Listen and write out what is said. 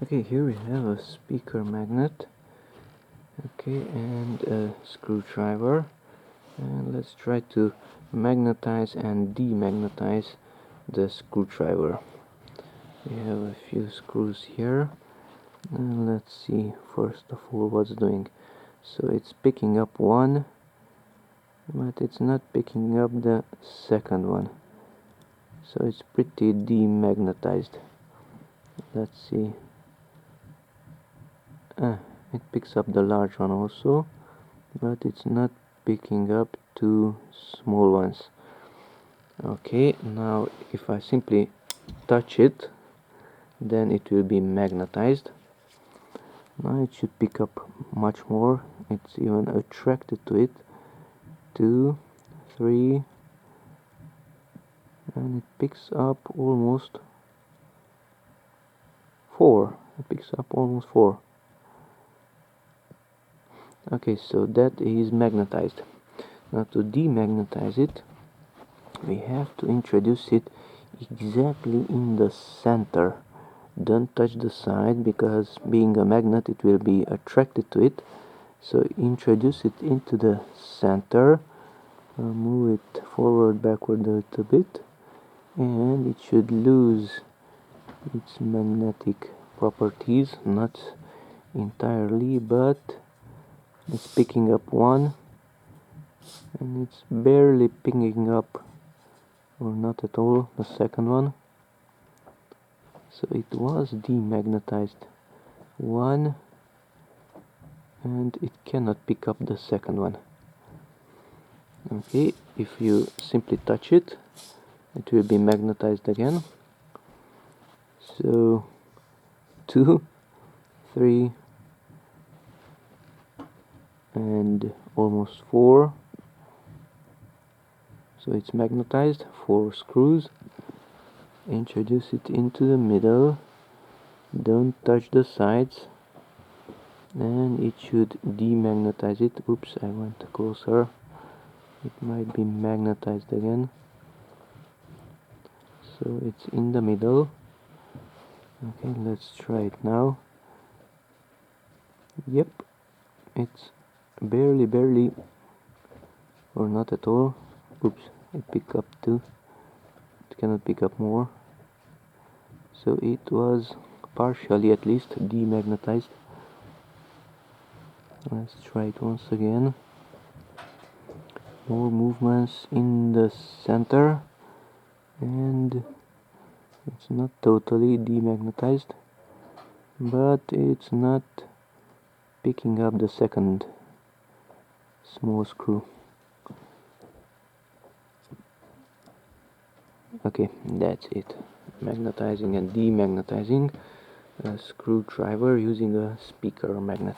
Okay, here we have a speaker magnet, okay, and a screwdriver, and let's try to magnetize and demagnetize the screwdriver. We have a few screws here, and let's see first of all what's doing. So it's picking up one, but it's not picking up the second one, so it's pretty demagnetized. Let's see. It picks up the large one also, but it's not picking up two small ones. Okay, now if I simply touch it, then it will be magnetized. Now it should pick up much more. It's even attracted to it. 2, 3, and it picks up almost 4. It picks up almost 4. Okay, so that is magnetized. Now to demagnetize it, we have to introduce it exactly in the center. Don't touch the side, because being a magnet it will be attracted to it. So introduce it into the center, move it forward, backward a little bit, and it should lose its magnetic properties, not entirely, but it's picking up one, and it's barely picking up, or not at all, the second one. So it was demagnetized one, and it cannot pick up the second one. Okay, if you simply touch it, it will be magnetized again. So 2, 3, and almost 4. So it's magnetized. 4 screws. Introduce it into the middle. Don't touch the sides, and it should demagnetize it. Oops, I went closer. It might be magnetized again. So it's in the middle. Okay, let's try it now. Yep, it's barely, or not at all. Oops, it picked up 2. It cannot pick up more. So it was partially, at least, demagnetized. Let's try it once again. More movements in the center, and it's not totally demagnetized, but it's not picking up the second small screw. Okay, that's it. Magnetizing and demagnetizing a screwdriver using a speaker magnet.